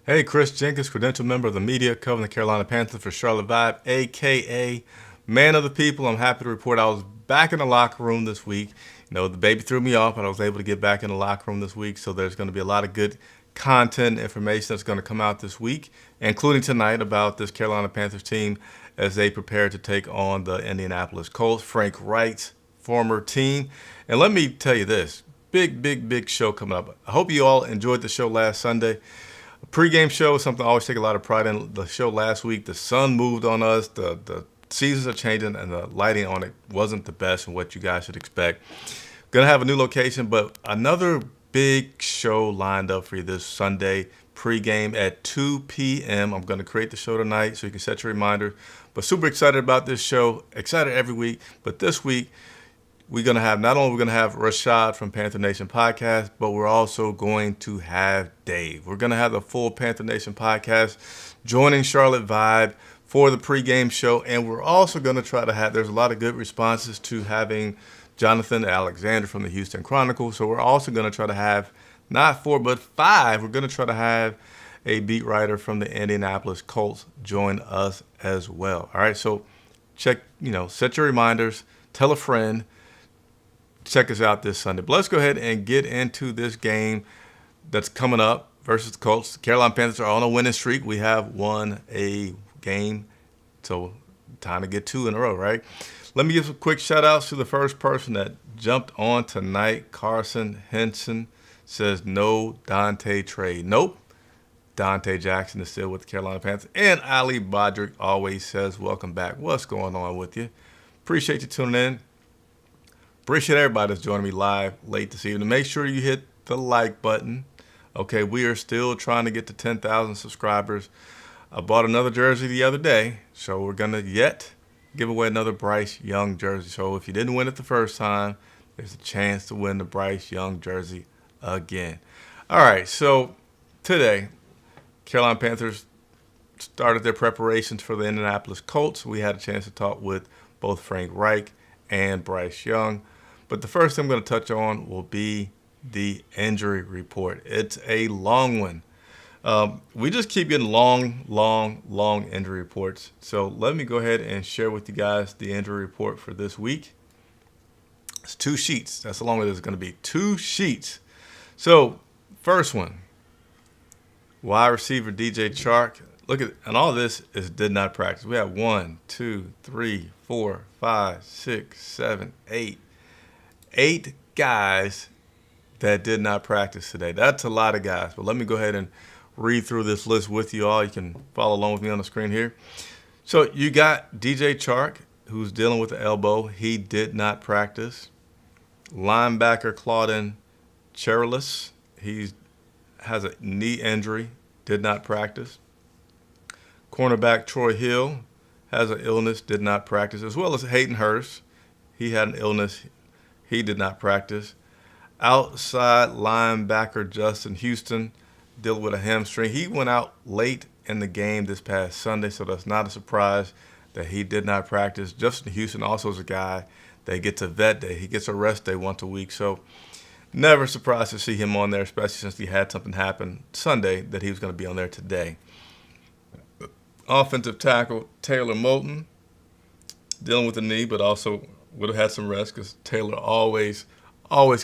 Hey, Chris Jenkins, credential member of the media, covering the Carolina Panthers for Charlotte Vibe, a.k.a. Man of the People. I'm happy to report I was back in the locker room this week. The baby threw me off, but I was able to get back in the locker room this week, so there's going to be a lot of good content information that's going to come out this week, including tonight about this Carolina Panthers team as they prepare to take on the Indianapolis Colts, Frank Reich's former team. And let me tell you this, big show coming up. I hope you all enjoyed the show last Sunday. A pregame show is something I always take a lot of pride in. The show last week, the sun moved on us, the seasons are changing, and the lighting on it wasn't the best and what you guys should expect. Going to have a new location, but another big show lined up for you this Sunday, pregame at 2 p.m. I'm going to create the show tonight so you can set your reminder. But super excited about this show, excited every week. But this week, we're going to have, not only we're going to have Rashad from Panther Nation Podcast, but we're also going to have Dave. We're going to have the full Panther Nation Podcast joining Charlotte Vibe for the pregame show. And we're also going to try to have, there's a lot of good responses to having Jonathan Alexander from the Houston Chronicle. So we're also going to try to have not 4, but 5. We're going to try to have a beat writer from the Indianapolis Colts join us as well. All right. So check, set your reminders, tell a friend. Check us out this Sunday. But let's go ahead and get into this game that's coming up versus the Colts. The Carolina Panthers are on a winning streak. We have won a game, so time to get 2 in a row, right? Let me give some quick shout-outs to the first person that jumped on tonight. Carson Henson says no Dante trade. Nope. Dante Jackson is still with the Carolina Panthers. And Ali Bodrick always says welcome back. What's going on with you? Appreciate you tuning in. Appreciate everybody that's joining me live late this evening. Make sure you hit the like button. Okay, we are still trying to get to 10,000 subscribers. I bought another jersey the other day, so we're going to yet give away another Bryce Young jersey. So if you didn't win it the first time, there's a chance to win the Bryce Young jersey again. All right, so today, Carolina Panthers started their preparations for the Indianapolis Colts. We had a chance to talk with both Frank Reich and Bryce Young. But the first thing I'm going to touch on will be the injury report. It's a long one. We just keep getting long injury reports. So let me go ahead and share with you guys the injury report for this week. It's 2 sheets. That's how long it is going to be. 2 sheets. So first one, wide receiver DJ Chark. Look at, and all this is did not practice. We have 1, 2, 3, 4, 5, 6, 7, 8. 8 guys that did not practice today. That's a lot of guys. But let me go ahead and read through this list with you all. You can follow along with me on the screen here. So you got DJ Chark, who's dealing with the elbow. He did not practice. Linebacker Claudin Cherilus, he has a knee injury, did not practice. Cornerback Troy Hill has an illness, did not practice, as well as Hayden Hurst. He had an illness. He did not practice. Outside linebacker Justin Houston dealing with a hamstring. He went out late in the game this past Sunday, so that's not a surprise that he did not practice. Justin Houston also is a guy that gets a vet day. He gets a rest day once a week, so never surprised to see him on there, especially since he had something happen Sunday that he was going to be on there today. Offensive tackle Taylor Moton dealing with the knee, but also would have had some rest because Taylor always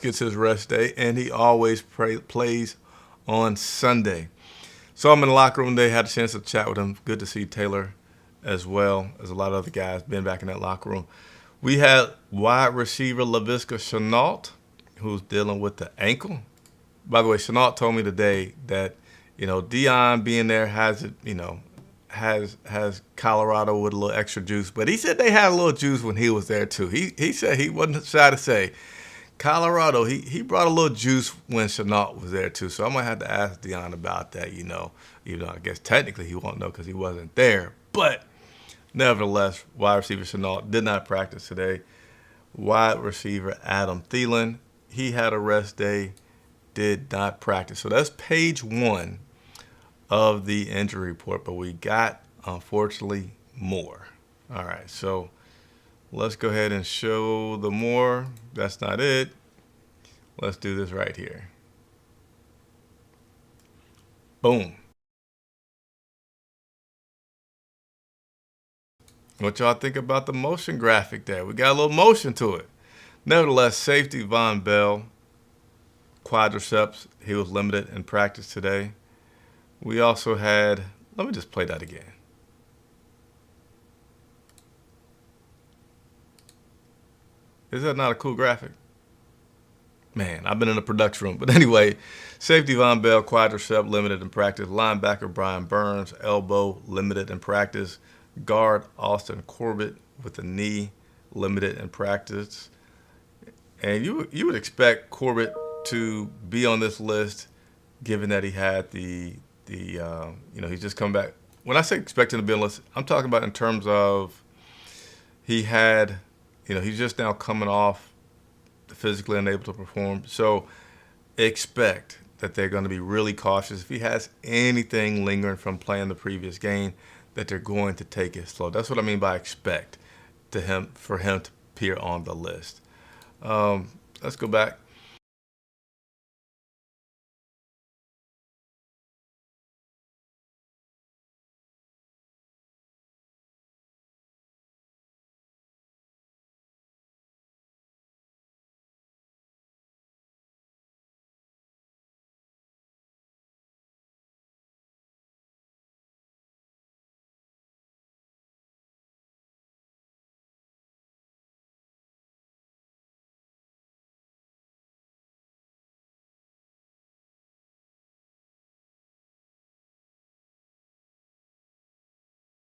gets his rest day, and he always plays on Sunday. So I'm in the locker room today, had a chance to chat with him. Good to see Taylor as well as a lot of other guys been back in that locker room. We had wide receiver Laviska Shenault, who's dealing with the ankle. By the way, Shenault told me today that, Dion being there has it, has Colorado with a little extra juice. But he said they had a little juice when he was there, too. He said he wasn't shy to say, Colorado, he brought a little juice when Shenault was there, too. So I'm going to have to ask Dion about that, even though I guess technically he won't know because he wasn't there. But nevertheless, wide receiver Shenault did not practice today. Wide receiver Adam Thielen, he had a rest day, did not practice. So that's page 1 of the injury report, but we got, unfortunately, more. All right, so let's go ahead and show the more. That's not it. Let's do this right here. Boom. What y'all think about the motion graphic there? We got a little motion to it. Nevertheless, safety Von Bell, quadriceps, he was limited in practice today. We also had, let me just play that again. Is that not a cool graphic? Man, I've been in the production room. But anyway, safety Von Bell, quadricep, limited in practice. Linebacker Brian Burns, elbow, limited in practice. Guard Austin Corbett with the knee, limited in practice. And you would expect Corbett to be on this list, given that he had he's just come back. When I say expecting to be on the list, I'm talking about in terms of he had, he's just now coming off physically unable to perform. So expect that they're going to be really cautious. If he has anything lingering from playing the previous game, that they're going to take it slow. That's what I mean by expect for him to appear on the list. Let's go back.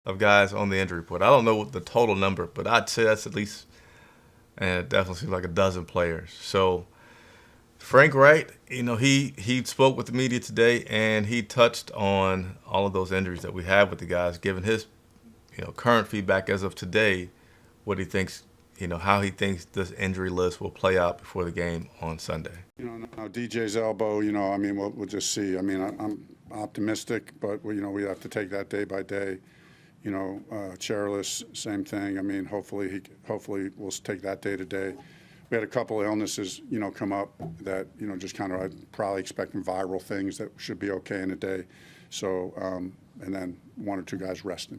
Of guys on the injury report. I don't know what the total number, but I'd say that's at least, and it definitely seems like a dozen players. So Frank Reich, he spoke with the media today, and he touched on all of those injuries that we have with the guys, giving his, current feedback as of today, what he thinks, how he thinks this injury list will play out before the game on Sunday. Now DJ's elbow, we'll just see. I'm optimistic, but we have to take that day by day. Chairless, same thing. Hopefully we'll take that day to day. We had a couple of illnesses, come up that, just kind of I'm probably expecting viral things that should be okay in a day. So, and then one or two guys resting.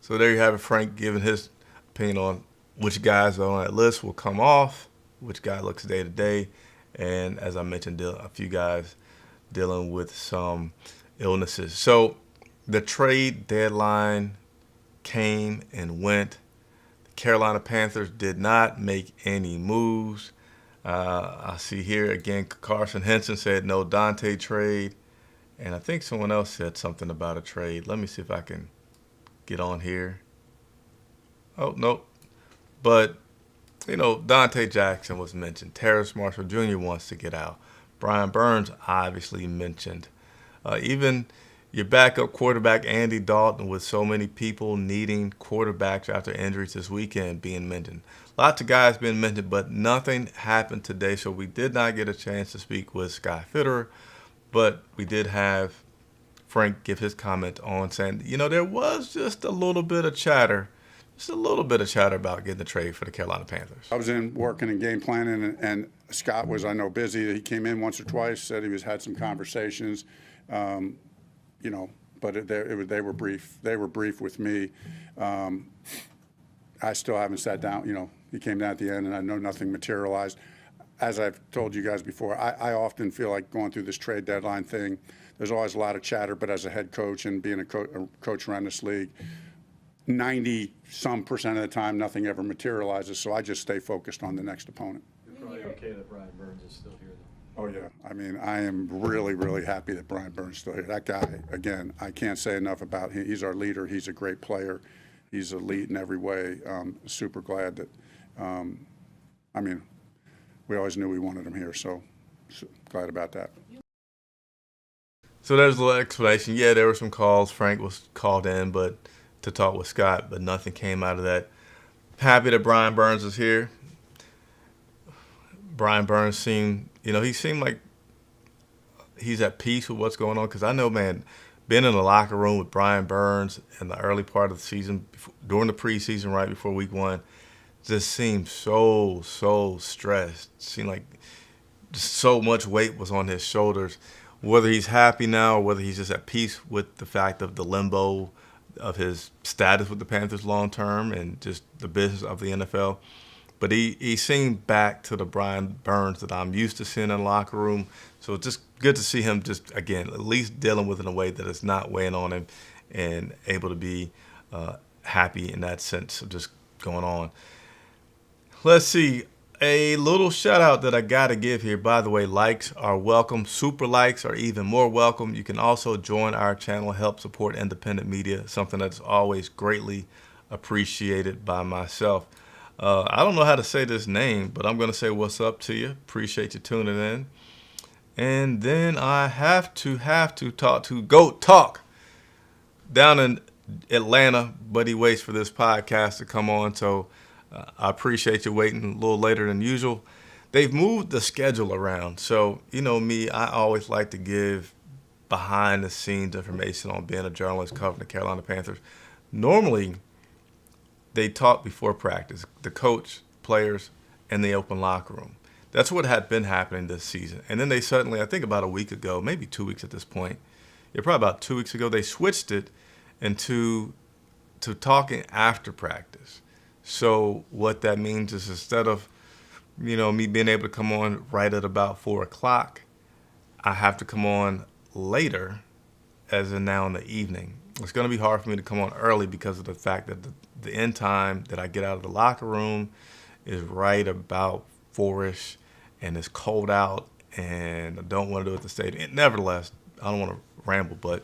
So there you have it, Frank giving his opinion on which guys on that list will come off, which guy looks day to day, and as I mentioned, a few guys dealing with some illnesses. So the trade deadline came and went. The Carolina Panthers did not make any moves. I see here again, Carson Henson said no Dante trade. And I think someone else said something about a trade. Let me see if I can get on here. Oh, nope. But, Dante Jackson was mentioned. Terrace Marshall Jr. wants to get out. Brian Burns obviously mentioned. Even your backup quarterback, Andy Dalton, with so many people needing quarterbacks after injuries this weekend being mentioned. Lots of guys being mentioned, but nothing happened today, so we did not get a chance to speak with Sky Fitterer, but we did have Frank give his comment on saying, there was just a little bit of chatter about getting the trade for the Carolina Panthers. I was in working and game planning, and Scott was, I know, busy. He came in once or twice, said he had some conversations. But they were brief. They were brief with me. I still haven't sat down. He came down at the end, and I know nothing materialized. As I've told you guys before, I often feel like going through this trade deadline thing, there's always a lot of chatter, but as a head coach and being a coach around this league, 90-some% of the time, nothing ever materializes, so I just stay focused on the next opponent. You're probably okay that Brian Burns is still here, though. Oh, yeah. I am really, really happy that Brian Burns is still here. That guy, again, I can't say enough about him. He's our leader. He's a great player. He's elite in every way. Super glad that, we always knew we wanted him here, so glad about that. So there's a little explanation. Yeah, there were some calls. Frank was called in to talk with Scott, but nothing came out of that. Happy that Brian Burns is here. Brian Burns seemed like he's at peace with what's going on, because I know, man, being in the locker room with Brian Burns in the early part of the season, during the preseason, right before week one, just seemed so stressed. It seemed like just so much weight was on his shoulders. Whether he's happy now or whether he's just at peace with the fact of the limbo of his status with the Panthers long term and just the business of the NFL. But he seemed back to the Brian Burns that I'm used to seeing in the locker room. So it's just good to see him just, again, at least dealing with it in a way that it's not weighing on him and able to be happy in that sense of just going on. Let's see. A little shout out that I got to give here. By the way, likes are welcome. Super likes are even more welcome. You can also join our channel, help support independent media, something that's always greatly appreciated by myself. I don't know how to say this name, but I'm going to say what's up to you. Appreciate you tuning in. And then I have to talk to Goat Talk down in Atlanta, but he waits for this podcast to come on. So I appreciate you waiting a little later than usual. They've moved the schedule around. So, you know me, I always like to give behind the scenes information on being a journalist covering the Carolina Panthers. Normally, they talk before practice, the coach, players, and the open locker room. That's what had been happening this season. And then they suddenly, I think about a week ago, maybe 2 weeks at this point, probably about 2 weeks ago, they switched it into talking after practice. So what that means is instead of, me being able to come on right at about 4 o'clock, I have to come on later, as in now in the evening. It's going to be hard for me to come on early because of the fact that the end time that I get out of the locker room is right about 4-ish, and it's cold out, and I don't want to do it at the stadium. Nevertheless, I don't want to ramble, but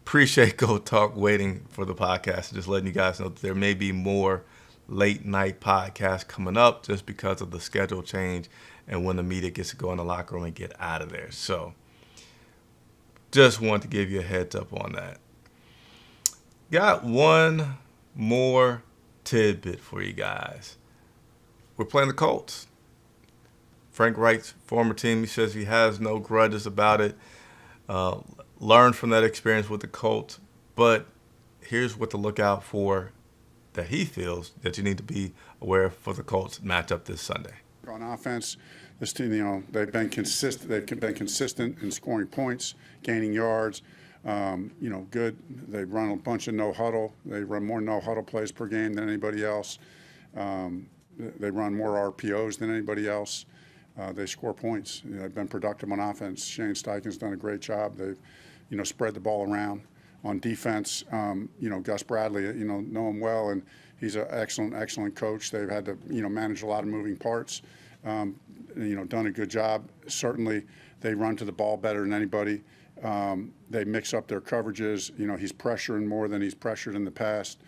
appreciate Go Talk waiting for the podcast and just letting you guys know that there may be more late night podcasts coming up just because of the schedule change and when the media gets to go in the locker room and get out of there. So just want to give you a heads up on that. Got one more tidbit for you guys. We're playing the Colts. Frank Reich's former team, he says he has no grudges about it. Learned from that experience with the Colts. But here's what to look out for that he feels that you need to be aware of for the Colts matchup this Sunday. On offense, this team, they've been consistent. They've been consistent in scoring points, gaining yards. Good. They run a bunch of no huddle. They run more no huddle plays per game than anybody else. They run more RPOs than anybody else. They score points. They've been productive on offense. Shane Steichen's done a great job. They've, spread the ball around. On defense, Gus Bradley, know him well, and he's an excellent coach. They've had to, manage a lot of moving parts. Done a good job. Certainly, they run to the ball better than anybody. They mix up their coverages. He's pressuring more than he's pressured in the past.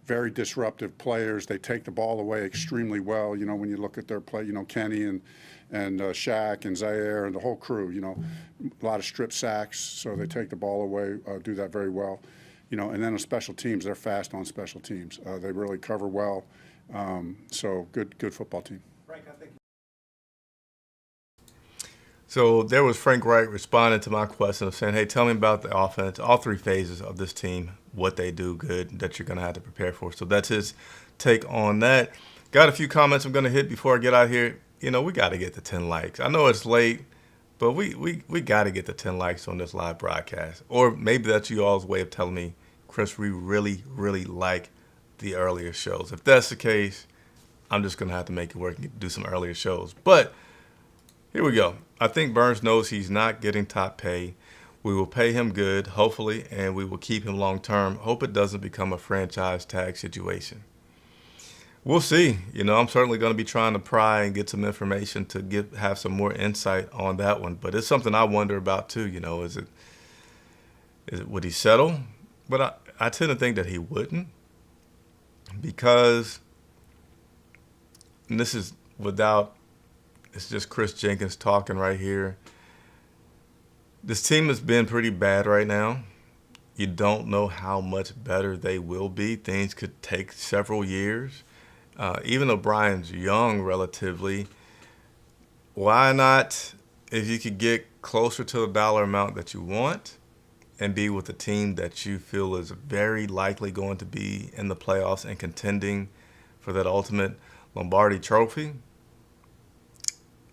Very disruptive players. They take the ball away extremely well. When you look at their play, Kenny and Shaq and Zaire and the whole crew, a lot of strip sacks. So they take the ball away, do that very well. And then on special teams, they're fast on special teams. They really cover well. So good football team. Frank, I think. So there was Frank Reich responding to my question of saying, hey, tell me about the offense, all three phases of this team, what they do good that you're going to have to prepare for. So that's his take on that. Got a few comments I'm going to hit before I get out here. We got to get the 10 likes. I know it's late, but we got to get the 10 likes on this live broadcast. Or maybe that's you all's way of telling me, Chris, we really, really like the earlier shows. If that's the case, I'm just going to have to make it work and do some earlier shows. But here we go. I think Burns knows he's not getting top pay. We will pay him good, hopefully, and we will keep him long term. Hope it doesn't become a franchise tag situation. We'll see. I'm certainly going to be trying to pry and get some information to have some more insight on that one. But it's something I wonder about too. Is it would he settle? But I tend to think that he wouldn't, because, and this is without. It's just Chris Jenkins talking right here. This team has been pretty bad right now. You don't know how much better they will be. Things could take several years. Even though Brian's young relatively, why not, if you could get closer to the dollar amount that you want and be with a team that you feel is very likely going to be in the playoffs and contending for that ultimate Lombardi trophy?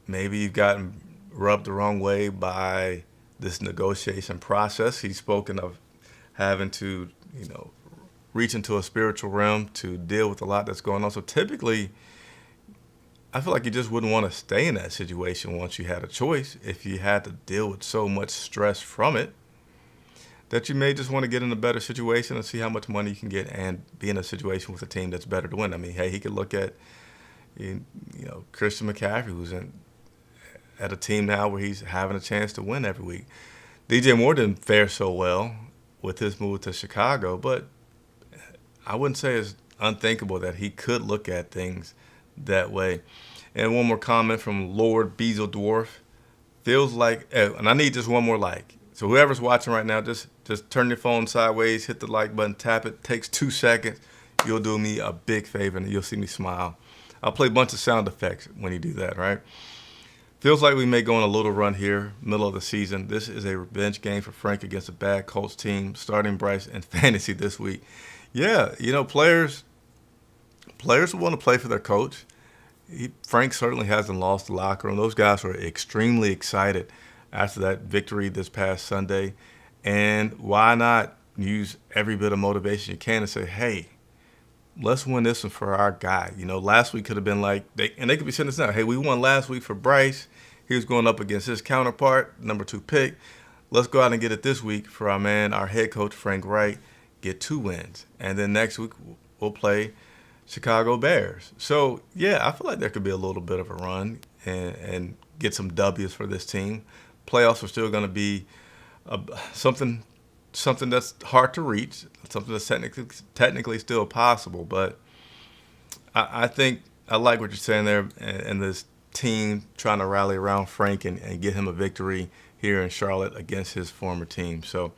Maybe you've gotten rubbed the wrong way by this negotiation process. He's spoken of having to, reach into a spiritual realm to deal with a lot that's going on. So typically, I feel like you just wouldn't want to stay in that situation once you had a choice. If you had to deal with so much stress from it, that you may just want to get in a better situation and see how much money you can get and be in a situation with a team that's better to win. I mean, hey, he could look at, Christian McCaffrey, who's at a team now where he's having a chance to win every week. DJ Moore didn't fare so well with his move to Chicago, but I wouldn't say it's unthinkable that he could look at things that way. And one more comment from Lord Beazle Dwarf. Feels like, and I need just one more like. So whoever's watching right now, just turn your phone sideways, hit the like button, tap it. Takes 2 seconds. You'll do me a big favor, and you'll see me smile. I'll play a bunch of sound effects when you do that, right? Feels like we may go on a little run here, middle of the season. This is a revenge game for Frank against a bad Colts team, starting Bryce in fantasy this week. Yeah, players want to play for their coach. Frank certainly hasn't lost the locker room. Those guys were extremely excited after that victory this past Sunday. And why not use every bit of motivation you can and say, hey, let's win this one for our guy. Last week could have been like, they could be saying this now, hey, we won last week for Bryce. He was going up against his counterpart, number 2 pick. Let's go out and get it this week for our man, our head coach, Frank Reich, get 2 wins. And then next week we'll play Chicago Bears. So, yeah, I feel like there could be a little bit of a run and get some W's for this team. Playoffs are still going to be something that's hard to reach, something that's technically still possible. But I think I like what you're saying there, and this team trying to rally around Frank and get him a victory here in Charlotte against his former team. So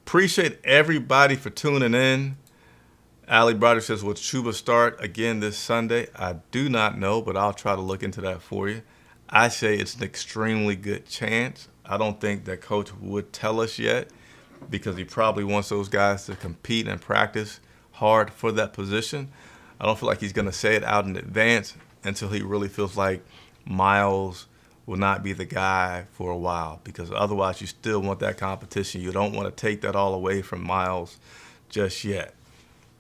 appreciate everybody for tuning in. Ali Broderick says, will Chuba start again this Sunday? I do not know, but I'll try to look into that for you. I say it's an extremely good chance. I don't think that coach would tell us yet because he probably wants those guys to compete and practice hard for that position. I don't feel like he's going to say it out in advance until he really feels like Miles will not be the guy for a while, because otherwise you still want that competition. You don't want to take that all away from Miles just yet.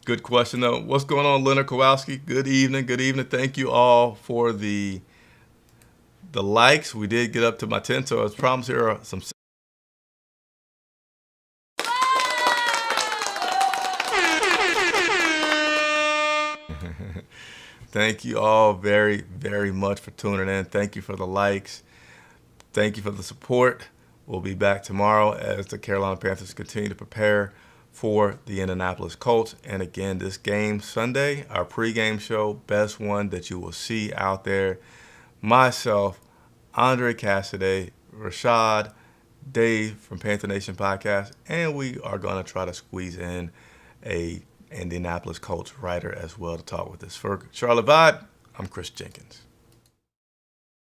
Good question, though. What's going on, Leonard Kowalski? Good evening. Good evening. Thank you all for the likes. We did get up to my 10, so as promised, here are some. Thank you all very, very much for tuning in. Thank you for the likes. Thank you for the support. We'll be back tomorrow as the Carolina Panthers continue to prepare for the Indianapolis Colts. And again, this game Sunday, our pregame show, best one that you will see out there. Myself, Andre Cassidy, Rashad, Dave from Panther Nation Podcast, and we are going to try to squeeze in a Indianapolis Colts writer as well to talk with us. For Charlotte Vibe, I'm Chris Jenkins.